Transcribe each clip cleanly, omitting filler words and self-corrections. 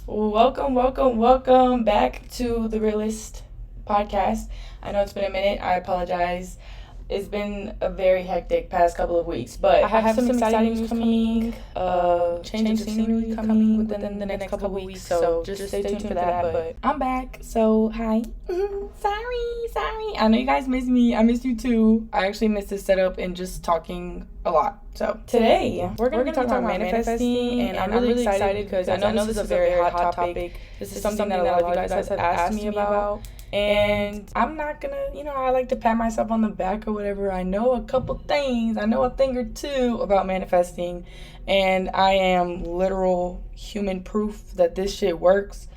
Welcome back to TheReaLysst Podcast. I know it's been a minute. I apologize. It's been a very hectic past couple of weeks, but I have some exciting news coming, change of scenery coming within the next couple of weeks, so just stay tuned for that. But I'm back, so hi. Sorry. I know you guys miss me. I miss you too. I actually missed this setup and just talking a lot. So today we're going to be talking about manifesting, and I'm really excited because I know this is a very hot topic. This is something that a lot of you guys have asked me about. And I'm not gonna, I like to pat myself on the back or whatever. I know a couple things. I know a thing or two about manifesting. And I am literal human proof that this shit works,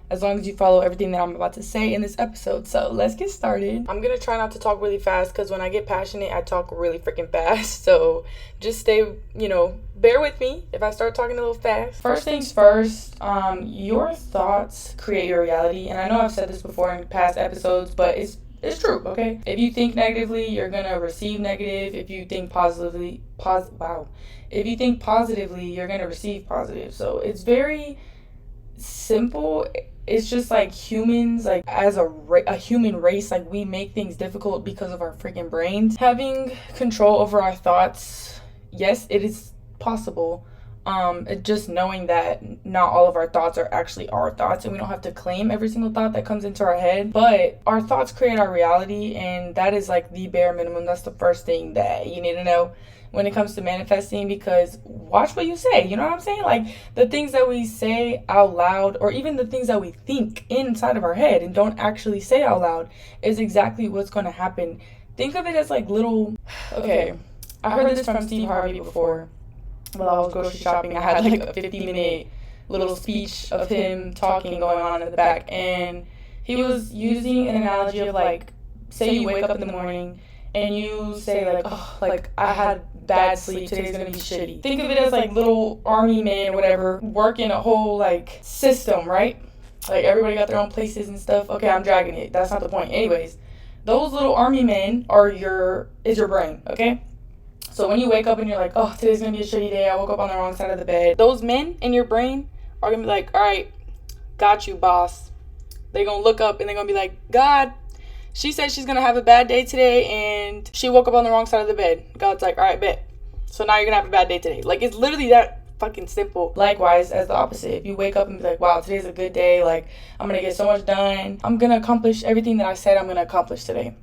as long as you follow everything that I'm about to say in this episode. So let's get started. I'm gonna try not to talk really fast, because when I get passionate, I talk really freaking fast. So just stay, bear with me if I start talking a little fast. First things first, your thoughts create your reality. And I know I've said this before in past episodes, but it's true, okay? If you think negatively, you're gonna receive negative. If you think positively, If you think positively, you're gonna receive positive. So it's very simple. It's just like humans, like as a human race, like we make things difficult because of our freaking brains. Having control over our thoughts, yes, it is possible. Just knowing that not all of our thoughts are actually our thoughts, and we don't have to claim every single thought that comes into our head. But our thoughts create our reality, and that is like the bare minimum. That's the first thing that you need to know when it comes to manifesting, because watch what you say. You know what I'm saying? Like the things that we say out loud, or even the things that we think inside of our head and don't actually say out loud, is exactly what's going to happen. Think of it as like little, okay, I heard this from Steve Harvey before. While I was grocery shopping, I had like a 50-minute little speech of him talking going on in the back, and he was using an analogy of like, say you wake up in the morning and you say like, oh, like I had bad sleep, today's gonna be shitty. Think of it as like little army men or whatever working a whole like system, right? Like everybody got their own places and stuff. Okay, I'm dragging it. That's not the point. Anyways, those little army men is your brain, okay? So when you wake up and you're like, oh, today's gonna be a shitty day, I woke up on the wrong side of the bed, those men in your brain are gonna be like, all right, got you, boss. They're gonna look up and they're gonna be like, God, she said she's gonna have a bad day today and she woke up on the wrong side of the bed. God's like, all right, bet. So now you're gonna have a bad day today. Like, it's literally that fucking simple. Likewise, as the opposite, if you wake up and be like, wow, today's a good day, like I'm gonna get so much done, I'm gonna accomplish everything that I said I'm gonna accomplish today.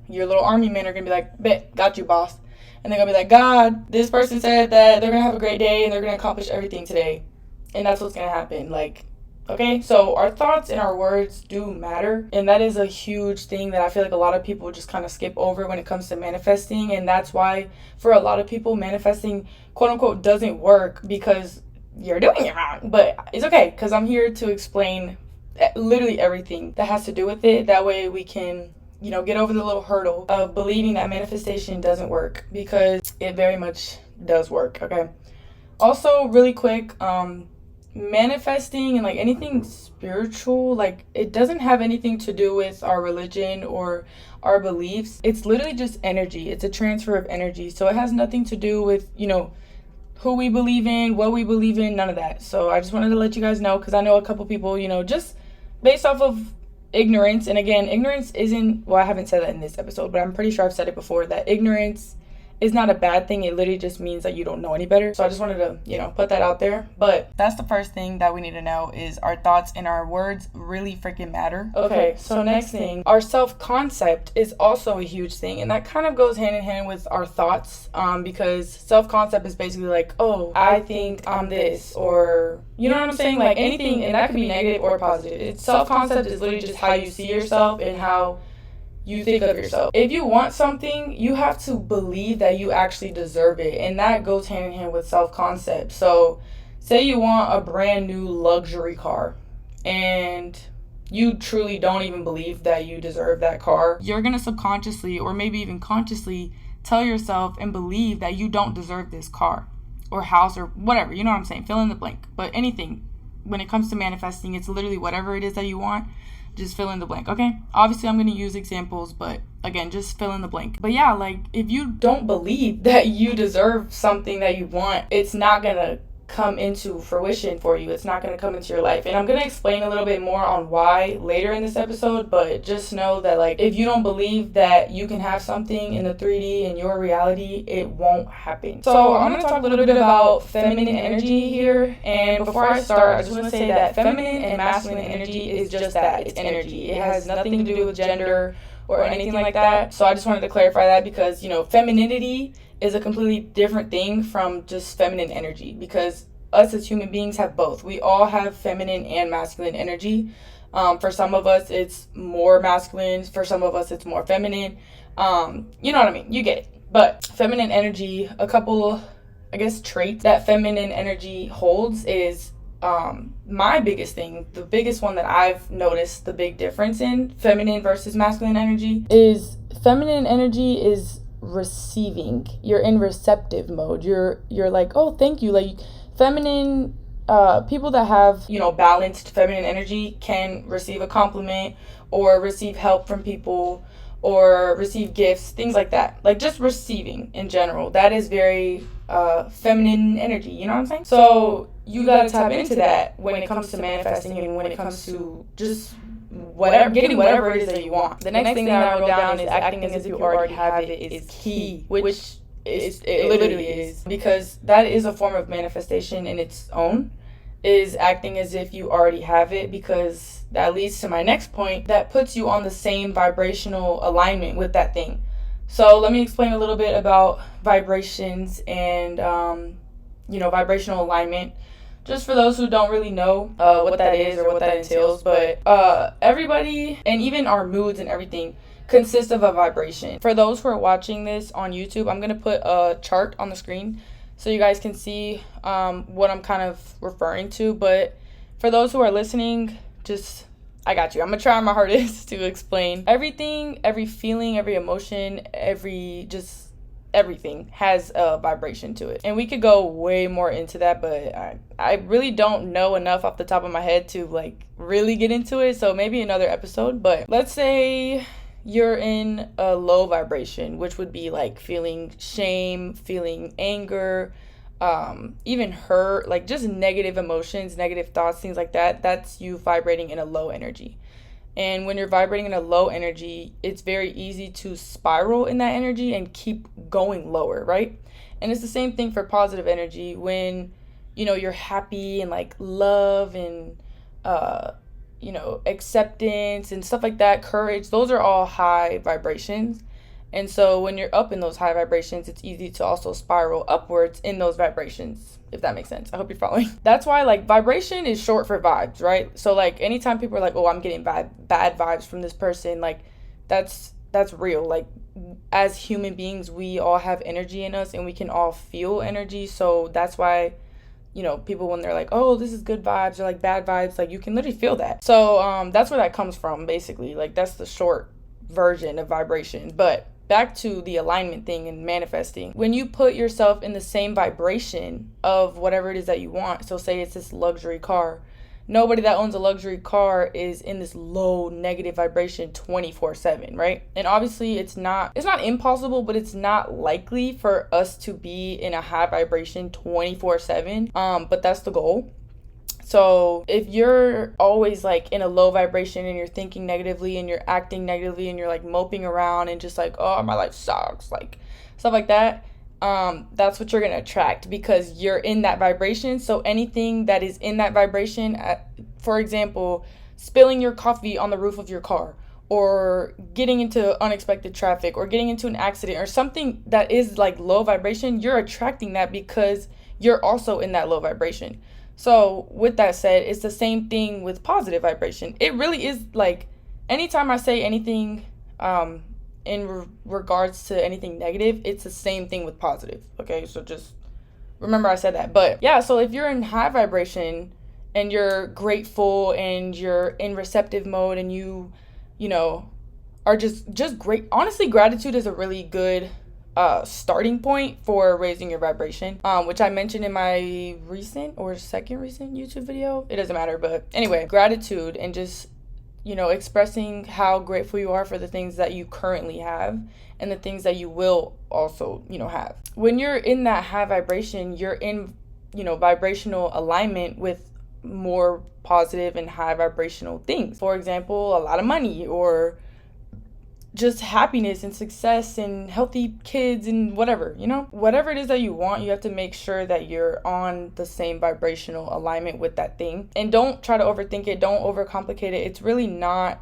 Your little army men are gonna be like, bet, got you, boss. And they're gonna be like, God, this person said that they're gonna have a great day and they're gonna accomplish everything today. And that's what's gonna happen. Like, okay, so our thoughts and our words do matter. And that is a huge thing that I feel like a lot of people just kind of skip over when it comes to manifesting. And that's why for a lot of people, manifesting, quote unquote, doesn't work, because you're doing it wrong. But it's okay, because I'm here to explain literally everything that has to do with it. That way we can, get over the little hurdle of believing that manifestation doesn't work, because it very much does work, okay? Also, really quick, manifesting and like anything spiritual, like it doesn't have anything to do with our religion or our beliefs. It's literally just energy. It's a transfer of energy. So it has nothing to do with, who we believe in, what we believe in, none of that. So I just wanted to let you guys know, because I know a couple people, just based off of ignorance. And again, ignorance isn't, well, I haven't said that in this episode, but I'm pretty sure I've said it before, that ignorance is not a bad thing. It literally just means that you don't know any better. So I just wanted to, put that out there. But that's the first thing that we need to know, is our thoughts and our words really freaking matter. Okay, so next thing, our self-concept is also a huge thing. And that kind of goes hand in hand with our thoughts, because self-concept is basically like, oh, I think I'm this, or, you know what I'm saying? Like anything, and that could be negative or positive. Self-concept is literally just how you see yourself and how you think of yourself. If you want something, you have to believe that you actually deserve it, and that goes hand in hand with self-concept. So say you want a brand new luxury car and you truly don't even believe that you deserve that car, you're gonna subconsciously or maybe even consciously tell yourself and believe that you don't deserve this car or house or whatever, you know what I'm saying, fill in the blank. But anything, when it comes to manifesting, it's literally whatever it is that you want. Just fill in the blank, okay? Obviously, I'm going to use examples, but again, just fill in the blank. But yeah, like, if you don't believe that you deserve something that you want, it's not going to come into fruition for you. It's not going to come into your life. And I'm going to explain a little bit more on why later in this episode, but just know that, like, if you don't believe that you can have something in the 3D in your reality, it won't happen. So I'm going to talk a little bit about feminine energy here. And before I start, I just want to say that feminine and masculine energy is just that. It's energy. It has nothing to do with gender or anything like that. So I just wanted to clarify that because, femininity is a completely different thing from just feminine energy, because us as human beings have both. We all have feminine and masculine energy. For some of us, it's more masculine. For some of us, it's more feminine. You know what I mean? You get it. But feminine energy, a couple, traits that feminine energy holds is my biggest thing, the biggest one that I've noticed the big difference in feminine versus masculine energy is feminine energy is receiving. You're in receptive mode. You're like, oh, thank you. Like, feminine people that have balanced feminine energy can receive a compliment or receive help from people or receive gifts, things like that. Like, just receiving in general, that is very feminine energy, you know what I'm saying? So you gotta tap into that when it comes to manifesting and when it comes to just getting whatever it is that you want. The next thing that I wrote down is acting as if you already have it is key, which it literally is, because that is a form of manifestation in its own, is acting as if you already have it, because that leads to my next point, that puts you on the same vibrational alignment with that thing. So let me explain a little bit about vibrations and vibrational alignment, just for those who don't really know what that is or what that entails. But everybody, and even our moods and everything, consist of a vibration. For those who are watching this on YouTube, I'm going to put a chart on the screen so you guys can see what I'm kind of referring to. But for those who are listening, I got you. I'm going to try my hardest to explain. Everything, every feeling, every emotion, everything has a vibration to it. And we could go way more into that, but I really don't know enough off the top of my head to really get into it. So maybe another episode. But let's say you're in a low vibration, which would be like feeling shame, feeling anger, even hurt, like just negative emotions, negative thoughts, things like that. That's you vibrating in a low energy. And when you're vibrating in a low energy, it's very easy to spiral in that energy and keep going lower, right? And it's the same thing for positive energy. When, you're happy and love and, acceptance and stuff like that, courage, those are all high vibrations. And so when you're up in those high vibrations, it's easy to also spiral upwards in those vibrations, if that makes sense. I hope you're following. That's why vibration is short for vibes, right? So anytime people are like, oh, I'm getting bad vibes from this person, that's real. As human beings, we all have energy in us and we can all feel energy. So that's why, people, when they're like, oh, this is good vibes or bad vibes, you can literally feel that. So that's where that comes from, basically. That's the short version of vibration. But back to the alignment thing and manifesting. When you put yourself in the same vibration of whatever it is that you want, so say it's this luxury car. Nobody that owns a luxury car is in this low negative vibration 24/7, right? And obviously it's not impossible, but it's not likely for us to be in a high vibration 24/7. But that's the goal. So if you're always in a low vibration and you're thinking negatively and you're acting negatively and you're moping around and just oh, my life sucks, stuff like that, that's what you're going to attract, because you're in that vibration. So anything that is in that vibration, for example, spilling your coffee on the roof of your car, or getting into unexpected traffic, or getting into an accident, or something that is low vibration, you're attracting that because you're also in that low vibration. So with that said, it's the same thing with positive vibration. It really is anytime I say anything in regards to anything negative, it's the same thing with positive. Okay, so just remember I said that. But yeah, so if you're in high vibration and you're grateful and you're in receptive mode and you are just great. Honestly, gratitude is a really good starting point for raising your vibration, which I mentioned in my recent YouTube video. It doesn't matter, but anyway, gratitude and just expressing how grateful you are for the things that you currently have and the things that you will also have. When you're in that high vibration, you're in vibrational alignment with more positive and high vibrational things. For example, a lot of money, or just happiness and success and healthy kids and whatever, whatever it is that you want, you have to make sure that you're on the same vibrational alignment with that thing. And don't try to overthink it. Don't overcomplicate it. It's really not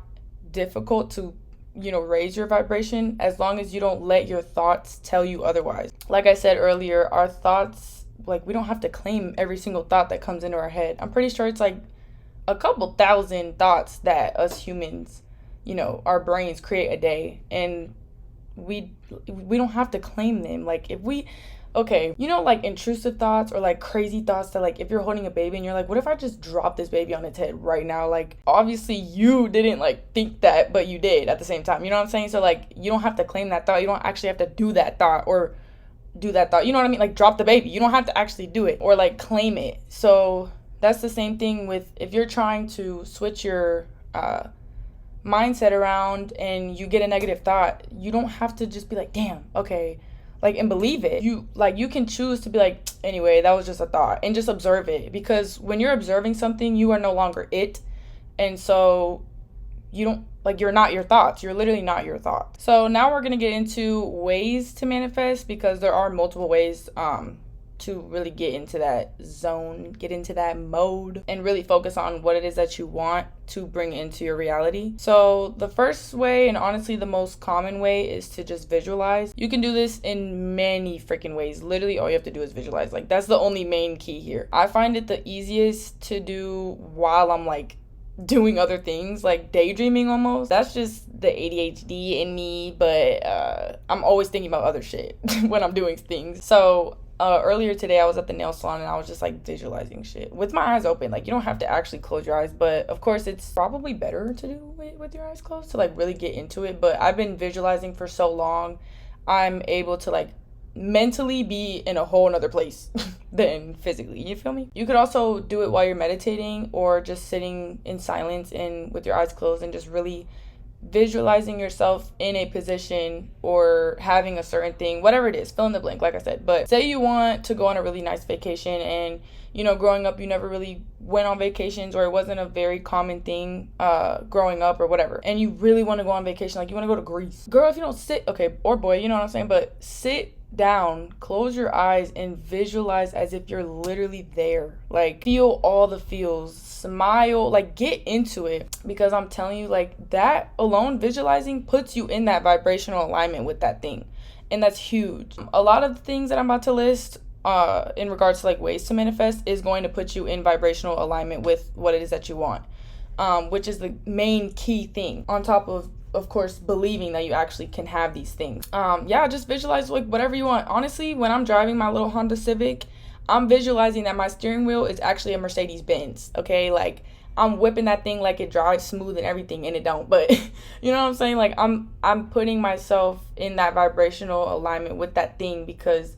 difficult to raise your vibration, as long as you don't let your thoughts tell you otherwise. Like I said earlier, our thoughts, we don't have to claim every single thought that comes into our head. I'm pretty sure it's a couple thousand thoughts that us humans, our brains create a day, and we don't have to claim them. If we, intrusive thoughts, or crazy thoughts that if you're holding a baby and you're what if I just drop this baby on its head right now? Obviously you didn't think that, but you did at the same time. You know what I'm saying? So you don't have to claim that thought. You don't actually have to do that thought or do that thought. You know what I mean? Drop the baby. You don't have to actually do it or claim it. So that's the same thing with if you're trying to switch your mindset around and you get a negative thought. You don't have to just be damn, okay, and believe it. You can choose to be anyway, that was just a thought, and just observe it. Because when you're observing something, you are no longer it. And so you don't, you're not your thoughts. You're literally not your thoughts. So now we're going to get into ways to manifest, because there are multiple ways to really get into that zone, get into that mode, and really focus on what it is that you want to bring into your reality. So the first way, and honestly the most common way, is to just visualize. You can do this in many freaking ways. Literally all you have to do is visualize. That's the only main key here. I find it the easiest to do while I'm doing other things, daydreaming almost. That's just the ADHD in me, but I'm always thinking about other shit when I'm doing things. So earlier today I was at the nail salon and I was just visualizing shit with my eyes open. You don't have to actually close your eyes, but of course it's probably better to do it with your eyes closed to really get into it. But I've been visualizing for so long, I'm able to mentally be in a whole nother place than physically. You feel me? You could also do it while you're meditating, or just sitting in silence and with your eyes closed and just really visualizing yourself in a position or having a certain thing, whatever it is, fill in the blank, like I said. But say you want to go on a really nice vacation, and growing up you never really went on vacations, or it wasn't a very common thing growing up or whatever, and you really want to go on vacation, you want to go to Greece. Girl, if you don't sit, okay, or boy, you know what I'm saying, but sit down, close your eyes, and visualize as if you're literally there. Feel all the feels, smile, get into it. Because I'm telling you, that alone, visualizing, puts you in that vibrational alignment with that thing, and that's huge. A lot of the things that I'm about to list in regards to ways to manifest is going to put you in vibrational alignment with what it is that you want, which is the main key thing, on top of course, believing that you actually can have these things. Just visualize whatever you want. Honestly, when I'm driving my little Honda Civic, I'm visualizing that my steering wheel is actually a Mercedes Benz, okay? I'm whipping that thing it drives smooth and everything, and it don't, but you know what I'm saying? I'm putting myself in that vibrational alignment with that thing, because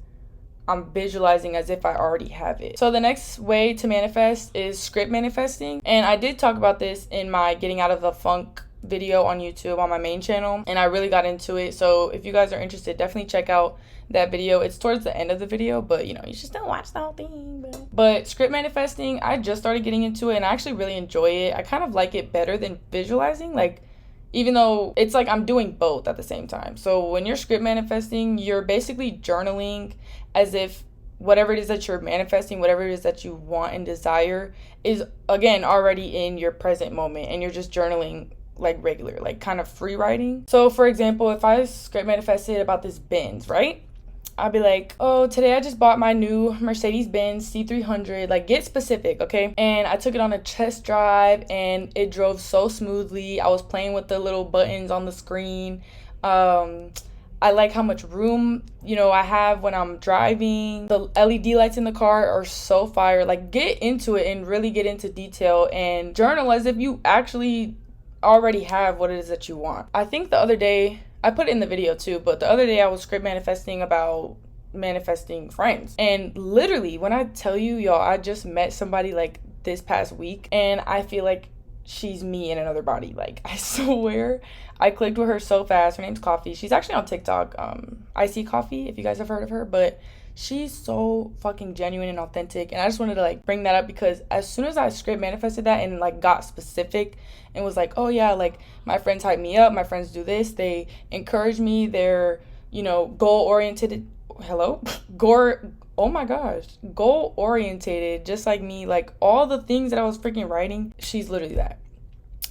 I'm visualizing as if I already have it. So the next way to manifest is script manifesting, and I did talk about this in my Getting Out of the Funk video on YouTube on my main channel, and I really got into it. So if you guys are interested, definitely check out that video. It's towards the end of the video, but you just don't watch the whole thing. But script manifesting, I just started getting into it, and I actually really enjoy it. I kind of like it better than visualizing, even though it's I'm doing both at the same time. So when you're script manifesting, you're basically journaling as if whatever it is that you're manifesting, whatever it is that you want and desire, is again already in your present moment, and you're just journaling regular, kind of free writing. So for example, if I script manifested about this Benz, right? I'll be oh, today I just bought my new Mercedes Benz C300. Get specific, okay? And I took it on a test drive, and it drove so smoothly. I was playing with the little buttons on the screen. I like how much room, I have when I'm driving. The LED lights in the car are so fire. Get into it and really get into detail, and journal as if you actually already have what it is that you want. I think the other day, I put it in the video too, but the other day I was script manifesting about manifesting friends. And literally, when I tell you, y'all, I just met somebody this past week, and I feel she's me in another body. I swear, I clicked with her so fast. Her name's Coffee. She's actually on TikTok. Icy Coffee, if you guys have heard of her. But she's so fucking genuine and authentic. And I just wanted to like bring that up because as soon as I script manifested that and like got specific and was like, oh yeah, like my friends hype me up, my friends do this, they encourage me, they're, you know, goal oriented, goal orientated, just like me, like all the things that I was freaking writing, she's literally that.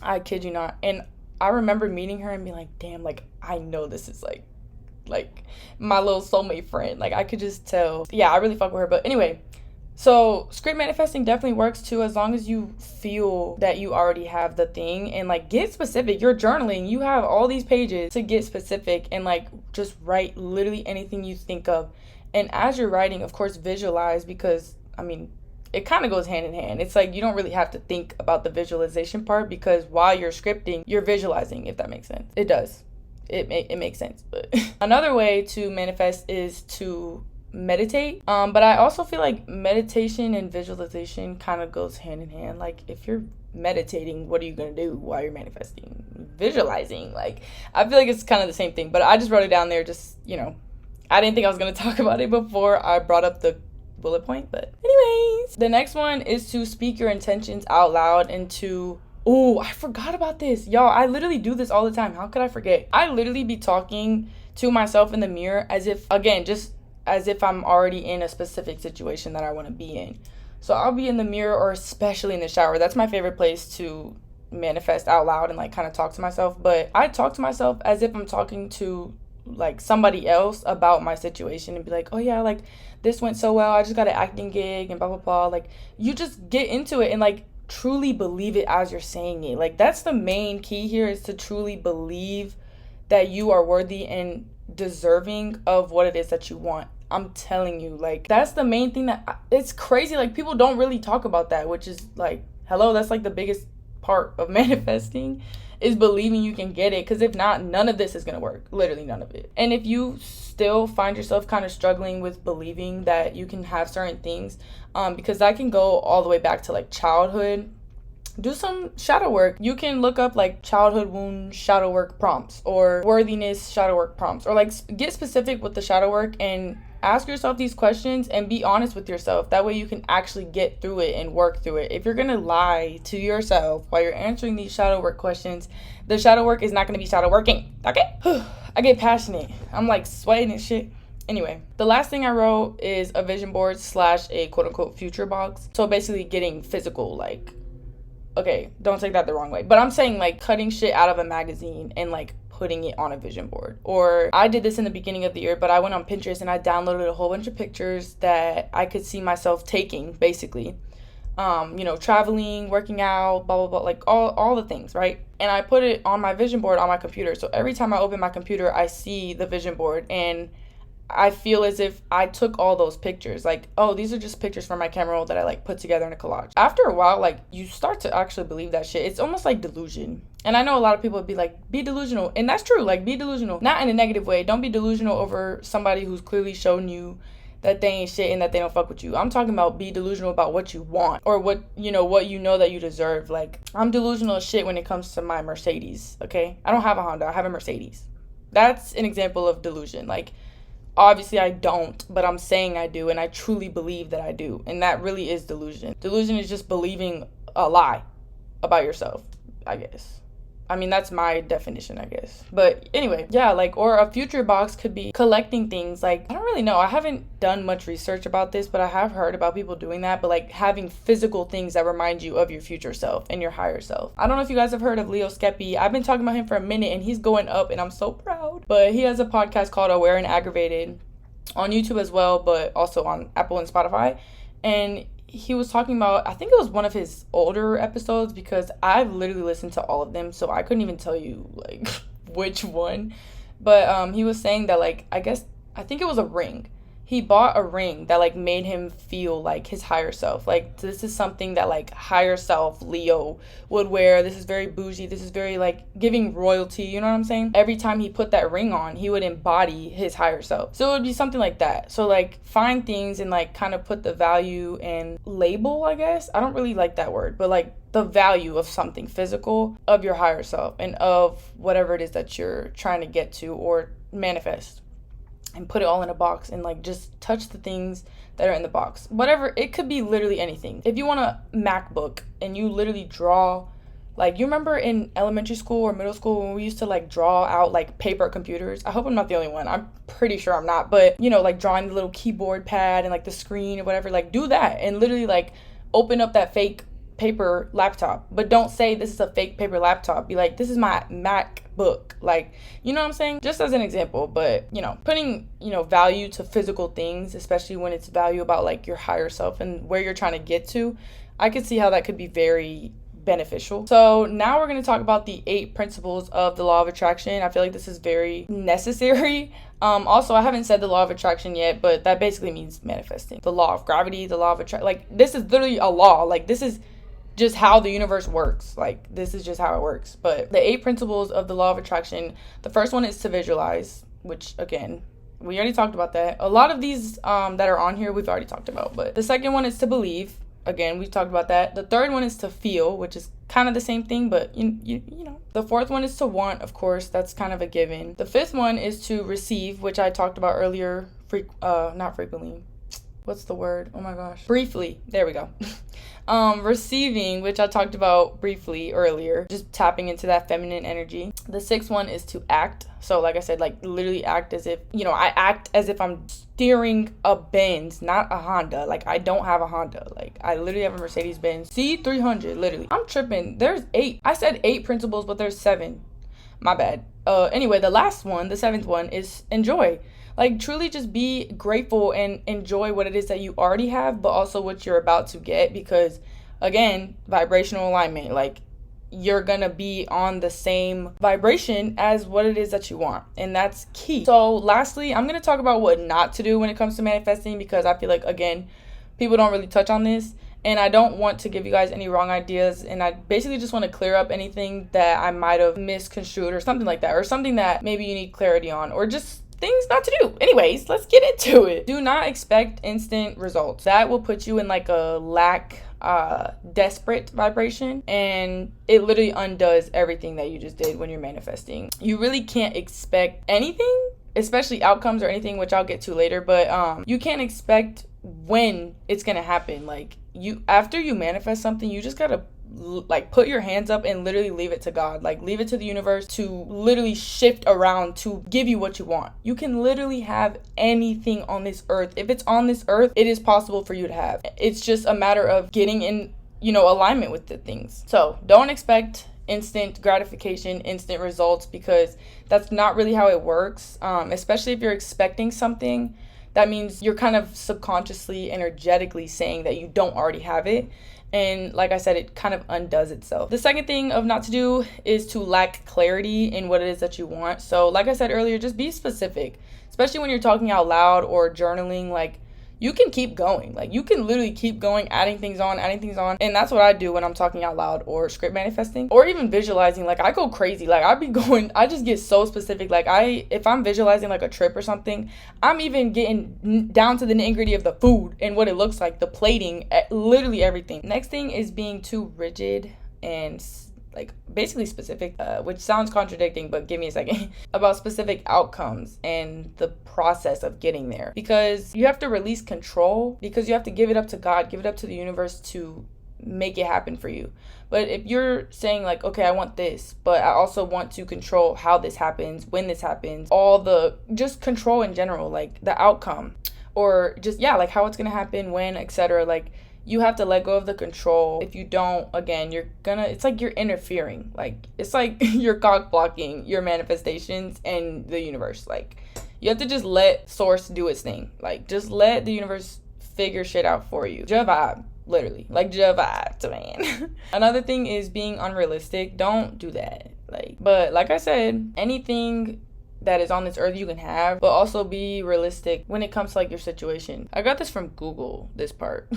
I kid you not. And I remember meeting her and being like, damn, like I know this is like my little soulmate friend. Like I could just tell. Yeah, I really fuck with her. But anyway, so script manifesting definitely works too, as long as you feel that you already have the thing and like get specific. You're journaling, you have all these pages to get specific and like just write literally anything you think of. And as you're writing, of course, visualize, because I mean, it kind of goes hand in hand. It's like you don't really have to think about the visualization part, because while you're scripting, you're visualizing, if that makes sense. It does. It makes sense. But another way to manifest is to meditate. But I also feel like meditation and visualization kind of goes hand in hand. Like if you're meditating, what are you going to do while you're manifesting? Visualizing. Like I feel like it's kind of the same thing, but I just wrote it down there just, you know, I didn't think I was going to talk about it before I brought up the bullet point. But anyways, the next one is to speak your intentions out loud and to... Oh, I forgot about this. Y'all, I literally do this all the time. How could I forget? I literally be talking to myself in the mirror as if, again, just as if I'm already in a specific situation that I want to be in. So I'll be in the mirror, or especially in the shower. That's my favorite place to manifest out loud and like kind of talk to myself. But I talk to myself as if I'm talking to like somebody else about my situation and be like, oh yeah, like this went so well. I just got an acting gig and blah, blah, blah. Like you just get into it and like truly believe it as you're saying it. Like that's the main key here, is to truly believe that you are worthy and deserving of what it is that you want. I'm telling you, like that's the main thing that it's crazy. Like people don't really talk about that, which is like, hello, that's like the biggest part of manifesting, is believing you can get it. Because if not, none of this is gonna work. Literally none of it. And if you still find yourself kind of struggling with believing that you can have certain things, because that can go all the way back to like childhood, do some shadow work. You can look up like childhood wound shadow work prompts or worthiness shadow work prompts, or like get specific with the shadow work and ask yourself these questions and be honest with yourself. That way you can actually get through it and work through it. If you're gonna lie to yourself while you're answering these shadow work questions, the shadow work is not gonna be shadow working. Okay? I get passionate. I'm like sweating and shit. Anyway, the last thing I wrote is a vision board / a quote unquote future box. So basically getting physical, like, okay, don't take that the wrong way, but I'm saying like cutting shit out of a magazine and like putting it on a vision board. Or I did this in the beginning of the year, but I went on Pinterest and I downloaded a whole bunch of pictures that I could see myself taking, basically. You know, traveling, working out, blah, blah, blah, like all the things, right? And I put it on my vision board on my computer. So every time I open my computer, I see the vision board and I feel as if I took all those pictures. Like, oh, these are just pictures from my camera roll that I like put together in a collage. After a while, like you start to actually believe that shit. It's almost like delusion. And I know a lot of people would be like, be delusional. And that's true. Like, be delusional. Not in a negative way. Don't be delusional over somebody who's clearly shown you that they ain't shit and that they don't fuck with you. I'm talking about be delusional about what you want, or what you know that you deserve. Like, I'm delusional as shit when it comes to my Mercedes, okay? I don't have a Honda. I have a Mercedes. That's an example of delusion. Like, obviously I don't, but I'm saying I do, and I truly believe that I do. And that really is delusion. Delusion is just believing a lie about yourself, I guess. I mean, that's my definition, I guess. But anyway, yeah, like, or a future box could be collecting things. Like, I don't really know. I haven't done much research about this, but I have heard about people doing that. But like having physical things that remind you of your future self and your higher self. I don't know if you guys have heard of Leo Skeppy. I've been talking about him for a minute and he's going up and I'm so proud. But he has a podcast called Aware and Aggravated on YouTube as well, but also on Apple and Spotify. And he was talking about, I think it was one of his older episodes, because I've literally listened to all of them, so I couldn't even tell you like which one. But he was saying that, like, I think it was a ring. He bought a ring that like made him feel like his higher self. Like, this is something that like higher self Leo would wear. This is very bougie. This is very like giving royalty. You know what I'm saying? Every time he put that ring on, he would embody his higher self. So it would be something like that. So like find things and like kind of put the value and label, I guess. I don't really like that word, but like the value of something physical of your higher self and of whatever it is that you're trying to get to or manifest. and put it all in a box and like just touch the things that are in the box. Whatever, it could be literally anything. If you want a MacBook and you literally draw, like, you remember in elementary school or middle school when we used to like draw out like paper computers? I hope I'm not the only one. I'm pretty sure I'm not. But, you know, like drawing the little keyboard pad and like the screen or whatever, like do that and literally like open up that fake paper laptop. But don't say this is a fake paper laptop. Be like, this is my MacBook. Like, you know what I'm saying? Just as an example. But, you know, putting, you know, value to physical things, especially when it's value about like your higher self and where you're trying to get to, I could see how that could be very beneficial. So now we're going to talk about the 8 principles of the law of attraction. I feel like this is very necessary. Also, I haven't said the law of attraction yet, but that basically means manifesting. The law of gravity, the law of attraction. Like, this is literally a law. Like, this is just how the universe works. Like, this is just how it works. But the 8 principles of the law of attraction, the first one is to visualize, which, again, we already talked about that. A lot of these that are on here, we've already talked about. But the second one is to believe. Again, we've talked about that. The third one is to feel, which is kind of the same thing, but you know. The fourth one is to want, of course. That's kind of a given. The fifth one is to receive, which I talked about earlier. Not frequently. What's the word? Oh my gosh. Briefly. There we go. Receiving, which I talked about briefly earlier, just tapping into that feminine energy. The sixth one is to act. So like I said, like literally act as if, you know, I act as if I'm steering a Benz, not a Honda. Like, I don't have a Honda. Like, I literally have a Mercedes-Benz C300, literally. I'm tripping. There's 8. I said 8 principles, but there's 7. My bad. Anyway, the last one, the 7th one, is enjoy. Like, truly just be grateful and enjoy what it is that you already have, but also what you're about to get, because, again, vibrational alignment. Like, you're gonna be on the same vibration as what it is that you want, and that's key. So lastly, I'm gonna talk about what not to do when it comes to manifesting, because I feel like, again, people don't really touch on this, and I don't want to give you guys any wrong ideas, and I basically just want to clear up anything that I might have misconstrued or something like that, or something that maybe you need clarity on, or just things not to do. Anyways, let's get into it. Do not expect instant results. That will put you in like a desperate vibration, and it literally undoes everything that you just did when you're manifesting. You really can't expect anything, especially outcomes or anything, which I'll get to later, but you can't expect when it's gonna happen. Like, you, after you manifest something, you just gotta like put your hands up and literally leave it to God. Like, leave it to the universe to literally shift around to give you what you want. You can literally have anything on this earth. If it's on this earth, it is possible for you to have. It's just a matter of getting in, you know, alignment with the things. So don't expect instant gratification, instant results, because that's not really how it works. Especially if you're expecting something, that means you're kind of subconsciously, energetically saying that you don't already have it. And like I said, it kind of undoes itself. The second thing of not to do is to lack clarity in what it is that you want. So like I said earlier, just be specific, especially when you're talking out loud or journaling. Like, you can keep going. Like, you can literally keep going, adding things on. And that's what I do when I'm talking out loud or script manifesting or even visualizing. Like, I go crazy. Like, I just get so specific. Like, if I'm visualizing like a trip or something, I'm even getting down to the nitty-gritty of the food and what it looks like, the plating, literally everything. Next thing is being too rigid and like basically specific, which sounds contradicting, but give me a second, about specific outcomes and the process of getting there, because you have to release control, because you have to give it up to God, give it up to the universe to make it happen for you. But if you're saying like, okay, I want this, but I also want to control how this happens, when this happens, just control in general, like the outcome, or just, yeah, like how it's gonna happen, when, etc. Like, you have to let go of the control. If you don't, again, it's like you're interfering. Like, it's like you're cock blocking your manifestations and the universe. Like, you have to just let source do its thing. Like, just let the universe figure shit out for you. Ja vibe, literally. Like, ja vibe, man. Another thing is being unrealistic. Don't do that. But like I said, anything that is on this earth you can have, but also be realistic when it comes to like your situation. I got this from Google, this part.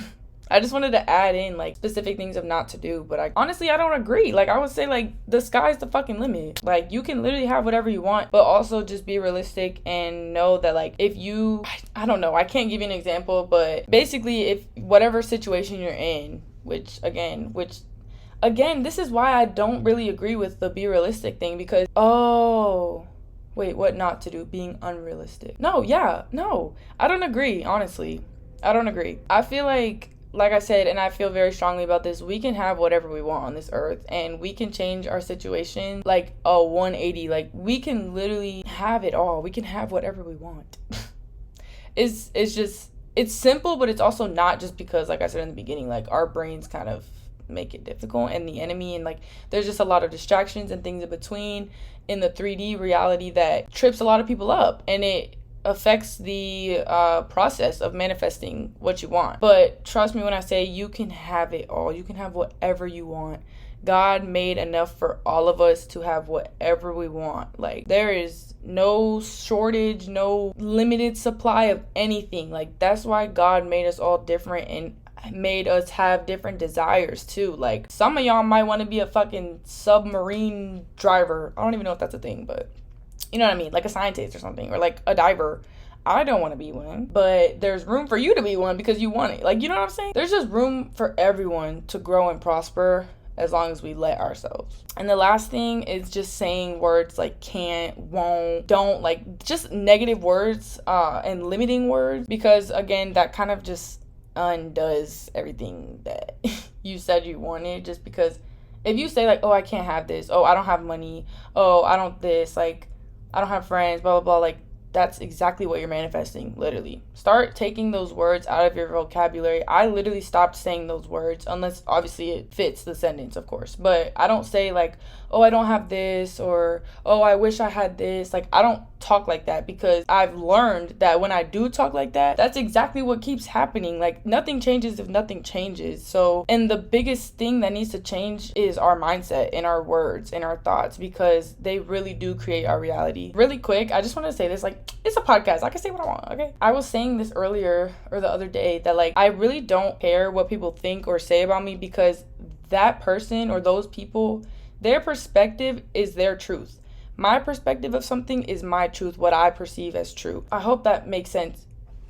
I just wanted to add in like specific things of not to do, but honestly, I don't agree. Like, I would say like the sky's the fucking limit. Like, you can literally have whatever you want, but also just be realistic and know that like if you, I don't know, I can't give you an example, but basically if whatever situation you're in, which again, this is why I don't really agree with the be realistic thing, because Wait, what not to do? Being unrealistic. No, yeah, no. I don't agree, honestly. I don't agree. I feel like I said, and I feel very strongly about this, we can have whatever we want on this earth, and we can change our situation like a 180. Like, we can literally have it all. We can have whatever we want. It's just, it's simple, but it's also not, just because, like I said in the beginning, like, our brains kind of make it difficult, and the enemy, and like, there's just a lot of distractions and things in between in the 3D reality that trips a lot of people up, and it affects the process of manifesting what you want. But trust me when I say, you can have it all. You can have whatever you want. God made enough for all of us to have whatever we want. Like, there is no shortage, no limited supply of anything. Like, that's why God made us all different and made us have different desires too. Like, some of y'all might want to be a fucking submarine driver. I don't even know if that's a thing, but you know what I mean? Like a scientist or something, or like a diver. I don't want to be one, but there's room for you to be one because you want it. Like, you know what I'm saying? There's just room for everyone to grow and prosper as long as we let ourselves. And the last thing is just saying words like can't, won't, don't, like just negative words and limiting words, because again, that kind of just undoes everything that you said you wanted. Just because if you say like, oh, I can't have this, oh, I don't have money, oh, I don't this, like, I don't have friends, blah, blah, blah, like, that's exactly what you're manifesting, literally. Start taking those words out of your vocabulary. I literally stopped saying those words, unless obviously it fits the sentence, of course. But I don't say like, oh, I don't have this, or, oh, I wish I had this. Like, I don't talk like that, because I've learned that when I do talk like that, that's exactly what keeps happening. Like, nothing changes if nothing changes. So, and the biggest thing that needs to change is our mindset and our words and our thoughts, because they really do create our reality. Really quick, I just want to say this, like, it's a podcast. I can say what I want, okay? I was saying this earlier or the other day that, like, I really don't care what people think or say about me, because that person or those people, their perspective is their truth. My perspective of something is my truth, what I perceive as true. I hope that makes sense.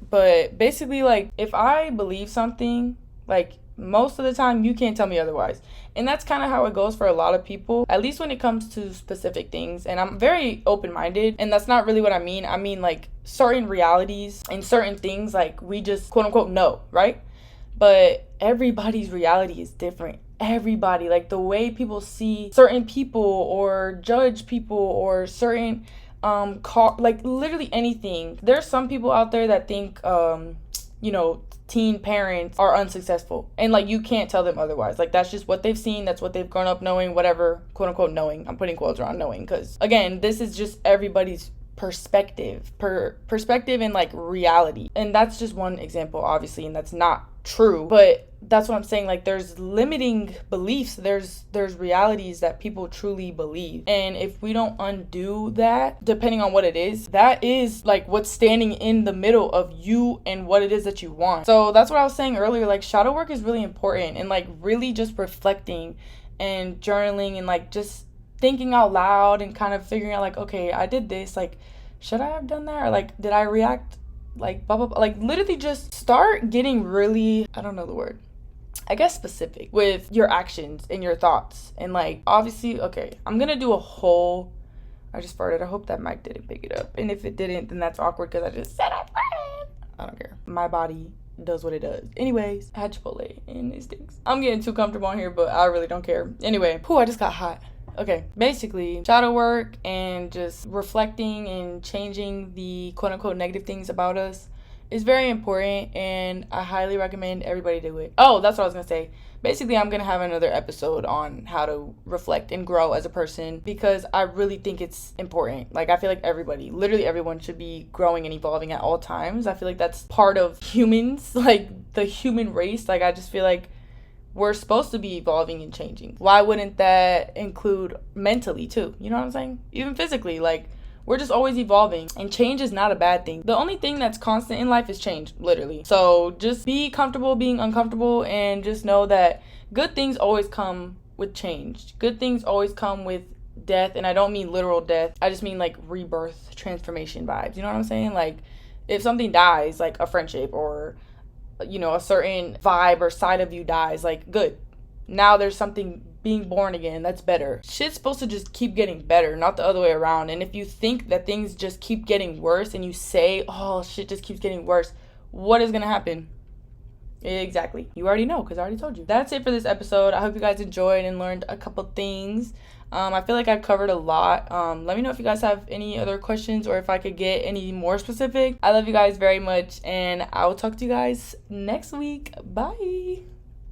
But basically, like, if I believe something, like, most of the time you can't tell me otherwise. And that's kind of how it goes for a lot of people, at least when it comes to specific things. And I'm very open-minded, and that's not really what I mean. I mean, like, certain realities and certain things, like, we just quote unquote know, right? But everybody's reality is different. Everybody, like, the way people see certain people or judge people or certain like literally anything. There's some people out there that think teen parents are unsuccessful, and like, you can't tell them otherwise. Like, that's just what they've seen, that's what they've grown up knowing, whatever, quote unquote knowing. I'm putting quotes around knowing, because again, this is just everybody's perspective and like reality. And that's just one example, obviously, and that's not true, but that's what I'm saying. Like, there's limiting beliefs, there's realities that people truly believe, and if we don't undo that, depending on what it is, that is like what's standing in the middle of you and what it is that you want. So that's what I was saying earlier, like, shadow work is really important, and like really just reflecting and journaling and like just thinking out loud and kind of figuring out like, okay, I did this, like, should I have done that, or like, did I react like blah blah blah. Like, literally just start getting really, I don't know the word, I guess, specific with your actions and your thoughts. And like, obviously, okay, I'm gonna do a whole, I just farted, I hope that mic didn't pick it up, and if it didn't, then that's awkward because I just said I farted. I don't care, my body does what it does. Anyways, I had Chipotle and it stinks. I'm getting too comfortable on here, but I really don't care. Anyway, I just got hot. Okay, basically, shadow work and just reflecting and changing the quote-unquote negative things about us is very important, and I highly recommend everybody do it. Oh, that's what I was going to say. Basically, I'm going to have another episode on how to reflect and grow as a person, because I really think it's important. Like, I feel like everybody, literally everyone, should be growing and evolving at all times. I feel like that's part of humans, like the human race. Like, I just feel like we're supposed to be evolving and changing. Why wouldn't that include mentally too? You know what I'm saying? Even physically, like, we're just always evolving, and change is not a bad thing. The only thing that's constant in life is change, literally. So just be comfortable being uncomfortable, and just know that good things always come with change. Good things always come with death, and I don't mean literal death. I just mean like rebirth, transformation vibes. You know what I'm saying? Like, if something dies, like a friendship or, you know, a certain vibe or side of you dies, like, good. Now there's something being born again. That's better. Shit's supposed to just keep getting better, not the other way around. And if you think that things just keep getting worse and you say, oh, shit just keeps getting worse, what is going to happen? Exactly. You already know because I already told you. That's it for this episode. I hope you guys enjoyed and learned a couple things. I feel like I've covered a lot. Let me know if you guys have any other questions or if I could get any more specific. I love you guys very much, and I will talk to you guys next week. Bye.